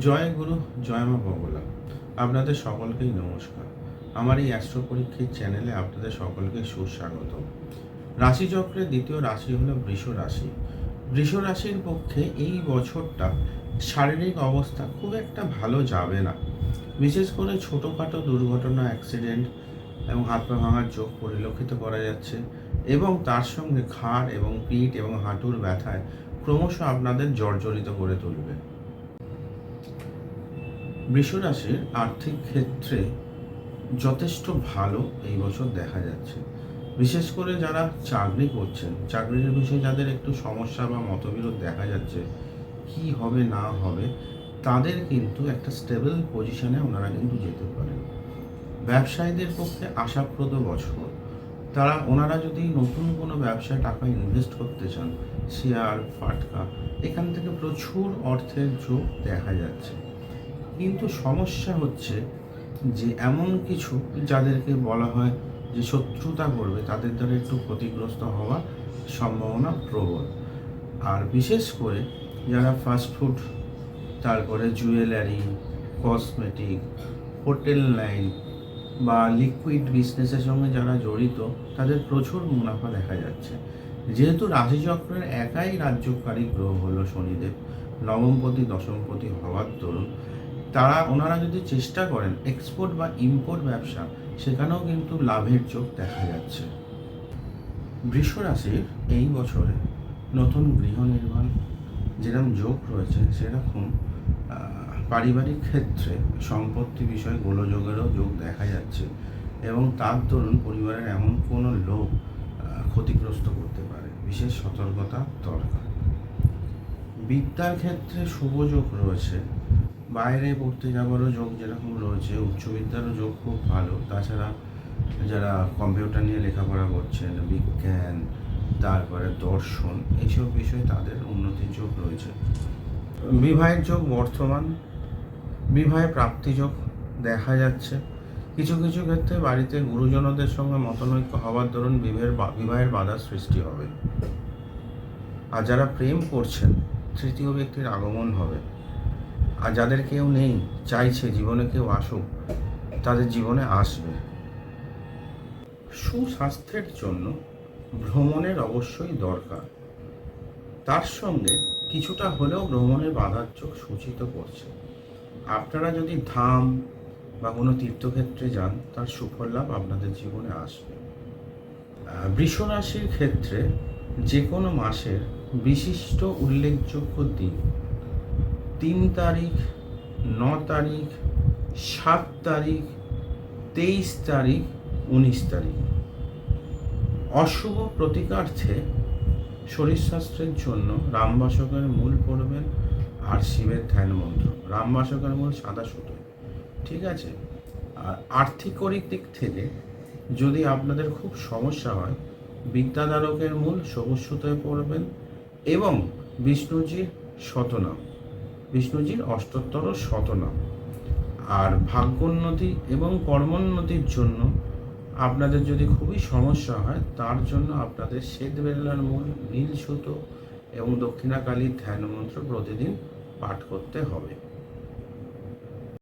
জয় গুরু, জয় মা বগলা। আপনাদের সকলকেই নমস্কার। আমার এই অ্যাস্ট্রো পরীক্ষিত চ্যানেলে আপনাদের সকলকে সুস্বাগত। রাশিচক্রের দ্বিতীয় রাশি হলো বৃষ রাশি। বৃষ রাশির পক্ষে এই বছরটা শারীরিক অবস্থা খুব একটা ভালো যাবে না। বিশেষ করে ছোটোখাটো দুর্ঘটনা, অ্যাক্সিডেন্ট এবং হাত পা ভাঙার যোগ পরিলক্ষিত করা যাচ্ছে, এবং তার সঙ্গে ঘাড় এবং পিঠ এবং হাঁটুর ব্যথায় ক্রমশ আপনাদের জর্জরিত করে তুলবে। বৃষ রাশির আর্থিক ক্ষেত্রে যথেষ্ট ভালো এই বছর দেখা যাচ্ছে। বিশেষ করে যারা চাকরি করছেন, চাকরির বিষয়ে যাদের একটু সমস্যা বা মতবিরোধ দেখা যাচ্ছে, কি হবে না হবে, তাদের কিন্তু একটা স্টেবল পজিশনে ওনারা কিন্তু যেতে পারেন। ব্যবসায়ীদের পক্ষে আশাপ্রদ বছর। ওনারা যদি নতুন কোনো ব্যবসায় টাকা ইনভেস্ট করতে চান, শেয়ার, ফাটকা, এখান থেকে প্রচুর অর্থের যোগ দেখা যাচ্ছে। কিন্তু সমস্যা হচ্ছে যে এমন কিছু যাদেরকে বলা হয় যে শত্রুতা করবে, তাদের দ্বারা একটু ক্ষতিগ্রস্ত হওয়ার সম্ভাবনা প্রবল। আর বিশেষ করে যারা ফাস্টফুড, তারপরে জুয়েলারি, কসমেটিক, হোটেল লাইন বা লিকুইড বিজনেসের সঙ্গে যারা জড়িত, তাদের প্রচুর মুনাফা দেখা যাচ্ছে। যেহেতু রাশিচক্রের একাই রাজ্যকারী গ্রহ হলো শনিদেব, নবমপতি দশমপতি হওয়ার দরুন ওনারা যদি চেষ্টা করেন এক্সপোর্ট বা ইম্পোর্ট ব্যবসা, সেখানেও কিন্তু লাভের যোগ দেখা যাচ্ছে। বৃষ রাশির এই বছরে নতুন গৃহ নির্মাণ যেরকম যোগ রয়েছে, সেরকম পারিবারিক ক্ষেত্রে সম্পত্তি বিষয়ে গোলযোগেরও যোগ দেখা যাচ্ছে, এবং তার দরুন পরিবারের এমন কোনো লোক ক্ষতিগ্রস্ত করতে পারে। বিশেষ সতর্কতা দরকার। বিদ্যার ক্ষেত্রে শুভ যোগ রয়েছে, বাইরে পড়তে যাওয়ারও যোগ যেরকম রয়েছে, উচ্চবিদ্যারও যোগ খুব ভালো। তাছাড়া যারা কম্পিউটার নিয়ে লেখাপড়া করছেন, বিজ্ঞান, তারপরে দর্শন, এইসব বিষয়ে তাদের উন্নতির যোগ রয়েছে। বিবাহের যোগ বর্তমান, বিবাহে প্রাপ্তি যোগ দেখা যাচ্ছে। কিছু কিছু ক্ষেত্রে বাড়িতে গুরুজনদের সঙ্গে মতনৈক্য হওয়ার দরুন বিবাহের বাধার সৃষ্টি হবে। আর যারা প্রেম করছেন, তৃতীয় ব্যক্তির আগমন হবে। আর যাদের কেউ নেই, চাইছে জীবনে কেউ আসুক, তাদের জীবনে আসবে। সুস্বাস্থ্যের জন্য ভ্রমণের অবশ্যই দরকার। তার সঙ্গে কিছুটা হলেও ভ্রমণের বাধার চোখ সূচিত করছে। আপনারা যদি ধাম বা কোনো তীর্থক্ষেত্রে যান, তার সুফল লাভ আপনাদের জীবনে আসবে। বৃষ রাশির ক্ষেত্রে যে কোনো মাসের বিশিষ্ট উল্লেখযোগ্য দিন 3 তারিখ, 9 তারিখ, 7 তারিখ, 23 তারিখ, 19 তারিখ। অশুভ প্রতিকার্থে শরীরস্বাস্থ্যের জন্য রামবাসকের মূল পড়বেন আর শিবের ধ্যান মন্ত্র। রামবাসকের মূল সাদা সুতো, ঠিক আছে? আর আর্থিক দিক থেকে যদি আপনাদের খুব সমস্যা হয়, বিদ্যাধারকের মূল সবুজ সুতোয় পড়বেন, এবং বিষ্ণুজির শতনাম, বিষ্ণুজির অষ্টোত্তর শতনাম। আর ভাগ্যোন্নতি এবং কর্মোন্নতির জন্য আপনাদের যদি খুবই সমস্যা হয়, তার জন্য আপনাদের শ্বেতবেল্লার মূল, নীল সুতো এবং দক্ষিণাকালীর ধ্যান মন্ত্র প্রতিদিন পাঠ করতে হবে।